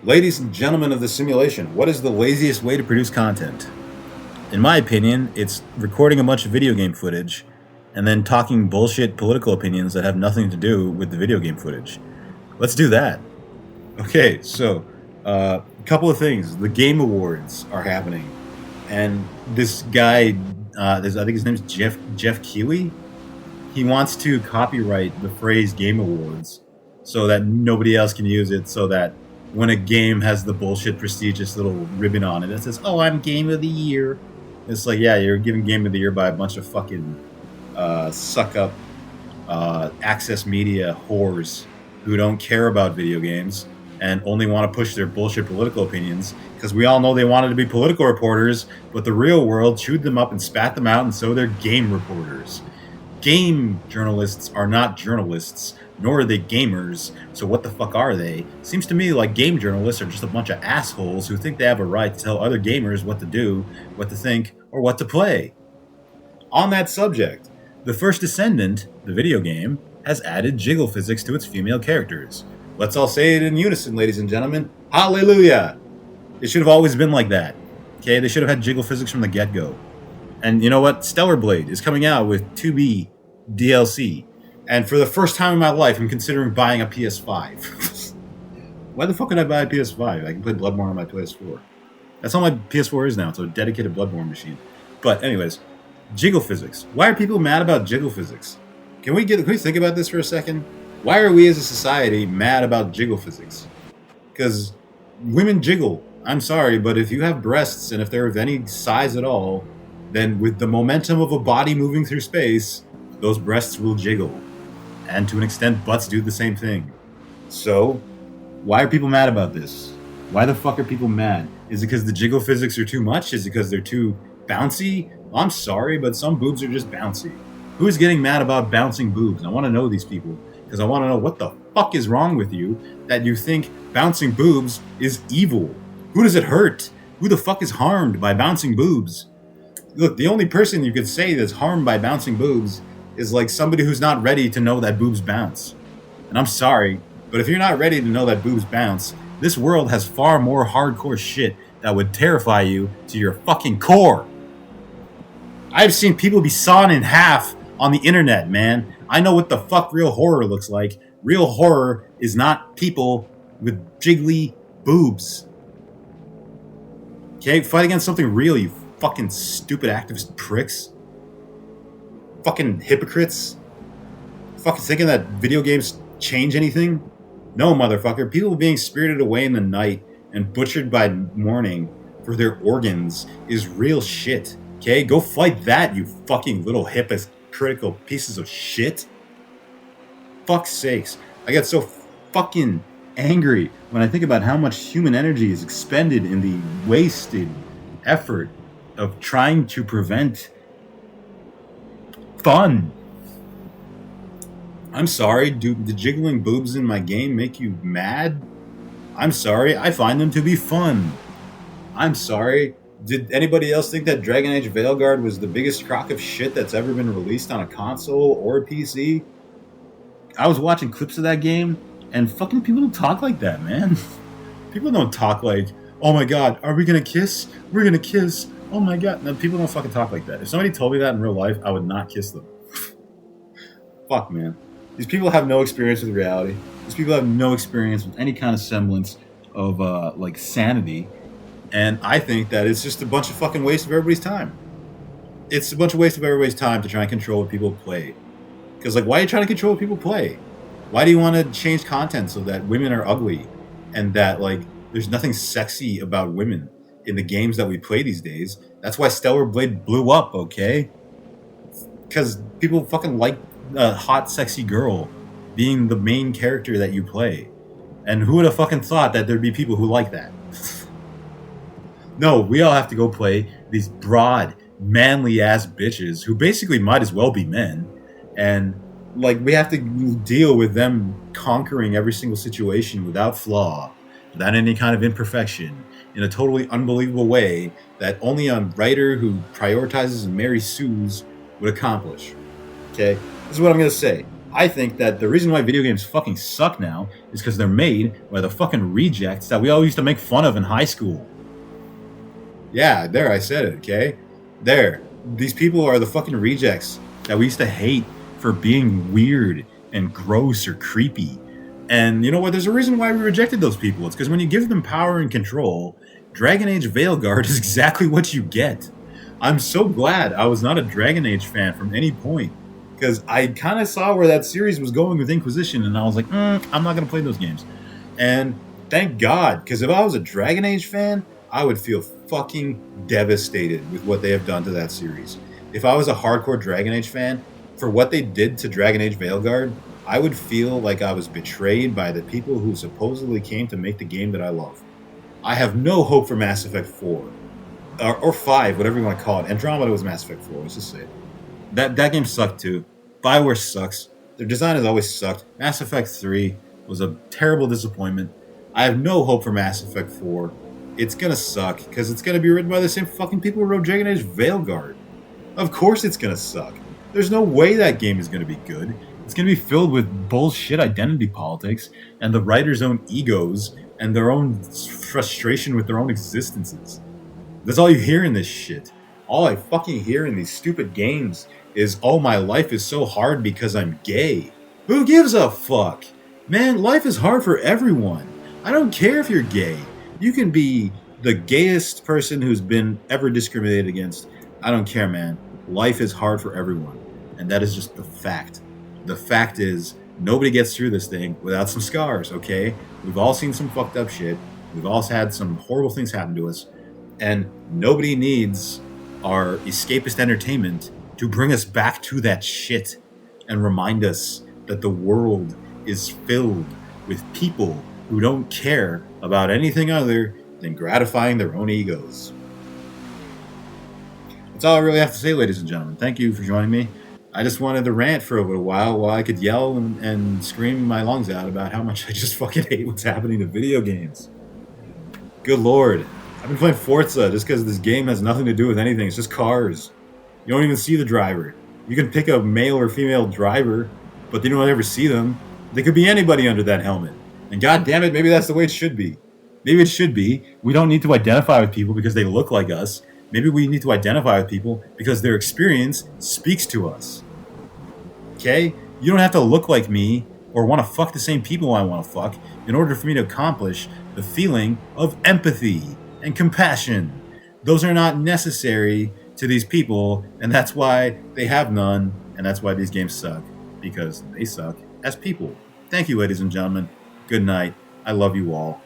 Ladies and gentlemen of the simulation, what is the laziest way to produce content? In my opinion, it's recording a bunch of video game footage and then talking bullshit political opinions that have nothing to do with the video game footage. Let's do that. Okay, so a couple of things. The Game Awards are happening, and this guy, I think his name's Jeff Keighley. He wants to copyright the phrase Game Awards so that nobody else can use it. So that when a game has the bullshit prestigious little ribbon on it that says, "Oh, I'm Game of the Year," it's like, yeah, you're given Game of the Year by a bunch of fucking suck up access media whores who don't care about video games and only want to push their bullshit political opinions, because we all know they wanted to be political reporters, but the real world chewed them up and spat them out, and so they're game reporters. Game journalists are not journalists, nor are they gamers, so what the fuck are they? Seems to me like game journalists are just a bunch of assholes who think they have a right to tell other gamers what to do, what to think, or what to play. On that subject, the first Descendant, the video game, has added jiggle physics to its female characters. Let's all say it in unison, ladies and gentlemen. Hallelujah! It should have always been like that. Okay, they should have had jiggle physics from the get-go. And you know what? Stellar Blade is coming out with 2B DLC. And for the first time in my life, I'm considering buying a PS5. Why the fuck would I buy a PS5? I can play Bloodborne on my PS4. That's all my PS4 is now. It's a dedicated Bloodborne machine. But anyways, jiggle physics. Why are people mad about jiggle physics? Can we think about this for a second? Why are we as a society mad about jiggle physics? Because women jiggle. I'm sorry, but if you have breasts and if they're of any size at all, then with the momentum of a body moving through space, those breasts will jiggle. And to an extent, butts do the same thing. So, why are people mad about this? Why the fuck are people mad? Is it because the jiggle physics are too much? Is it because they're too bouncy? I'm sorry, but some boobs are just bouncy. Who is getting mad about bouncing boobs? I want to know these people, because I want to know what the fuck is wrong with you that you think bouncing boobs is evil. Who does it hurt? Who the fuck is harmed by bouncing boobs? Look, the only person you could say that's harmed by bouncing boobs is like somebody who's not ready to know that boobs bounce. And I'm sorry, but if you're not ready to know that boobs bounce, this world has far more hardcore shit that would terrify you to your fucking core. I've seen people be sawn in half on the internet, man. I know what the fuck real horror looks like. Real horror is not people with jiggly boobs. Okay, fight against something real, you fucking stupid activist pricks. Fucking hypocrites. Fucking thinking that video games change anything? No, motherfucker. People being spirited away in the night and butchered by morning for their organs is real shit. Okay, go fight that, you fucking little hypocritical pieces of shit. Fuck's sakes. I get so fucking angry when I think about how much human energy is expended in the wasted effort of trying to prevent fun. I'm sorry, do the jiggling boobs in my game make you mad? I'm sorry, I find them to be fun. I'm sorry, did anybody else think that Dragon Age Veilguard was the biggest crock of shit that's ever been released on a console or a PC? I was watching clips of that game, and fucking people don't talk like that, man. People don't talk like, oh my god, are we gonna kiss? We're gonna kiss. Oh my god. No, people don't fucking talk like that. If somebody told me that in real life, I would not kiss them. Fuck, man. These people have no experience with reality. These people have no experience with any kind of semblance of, like, sanity. And I think that it's just a bunch of fucking waste of everybody's time. It's a bunch of waste of everybody's time to try and control what people play. Because, like, why are you trying to control what people play? Why do you want to change content so that women are ugly and that, like, there's nothing sexy about women in the games that we play these days? That's why Stellar Blade blew up, okay? Because people fucking like a hot, sexy girl being the main character that you play. And who would have fucking thought that there'd be people who like that? No, we all have to go play these broad, manly-ass bitches who basically might as well be men. And, like, we have to deal with them conquering every single situation without flaw, without any kind of imperfection, in a totally unbelievable way that only a writer who prioritizes and Mary Sue's would accomplish. Okay? This is what I'm going to say. I think that the reason why video games fucking suck now is because they're made by the fucking rejects that we all used to make fun of in high school. Yeah, there, I said it, okay? There. These people are the fucking rejects that we used to hate for being weird and gross or creepy. And you know what? There's a reason why we rejected those people. It's because when you give them power and control, Dragon Age Veilguard is exactly what you get. I'm so glad I was not a Dragon Age fan from any point, because I kind of saw where that series was going with Inquisition, and I was like, I'm not going to play those games. And thank God, because if I was a Dragon Age fan, I would feel fucking devastated with what they have done to that series. If I was a hardcore Dragon Age fan, for what they did to Dragon Age Veilguard, I would feel like I was betrayed by the people who supposedly came to make the game that I love. I have no hope for Mass Effect 4. Or 5, whatever you want to call it. Andromeda was Mass Effect 4, let's just say it. That game sucked too. BioWare sucks. Their design has always sucked. Mass Effect 3 was a terrible disappointment. I have no hope for Mass Effect 4. It's gonna suck, because it's gonna be written by the same fucking people who wrote Dragon Age Veilguard. Of course it's gonna suck. There's no way that game is gonna be good. It's gonna be filled with bullshit identity politics, and the writers' own egos, and their own frustration with their own existences. That's all you hear in this shit. All I fucking hear in these stupid games is, oh, my life is so hard because I'm gay. Who gives a fuck? Man, life is hard for everyone. I don't care if you're gay. You can be the gayest person who's been ever discriminated against. I don't care, man. Life is hard for everyone. And that is just the fact. The fact is, nobody gets through this thing without some scars, okay? We've all seen some fucked up shit. We've all had some horrible things happen to us. And nobody needs our escapist entertainment to bring us back to that shit and remind us that the world is filled with people who don't care about anything other than gratifying their own egos. That's all I really have to say, ladies and gentlemen. Thank you for joining me. I just wanted to rant for a little while I could yell and scream my lungs out about how much I just fucking hate what's happening to video games. Good lord. I've been playing Forza just because this game has nothing to do with anything. It's just cars. You don't even see the driver. You can pick a male or female driver, but you don't ever see them. They could be anybody under that helmet. And god damn it, maybe that's the way it should be. Maybe it should be. We don't need to identify with people because they look like us. Maybe we need to identify with people because their experience speaks to us. Okay? You don't have to look like me or want to fuck the same people I want to fuck in order for me to accomplish the feeling of empathy and compassion. Those are not necessary to these people, and that's why they have none, and that's why these games suck, because they suck as people. Thank you, ladies and gentlemen. Good night. I love you all.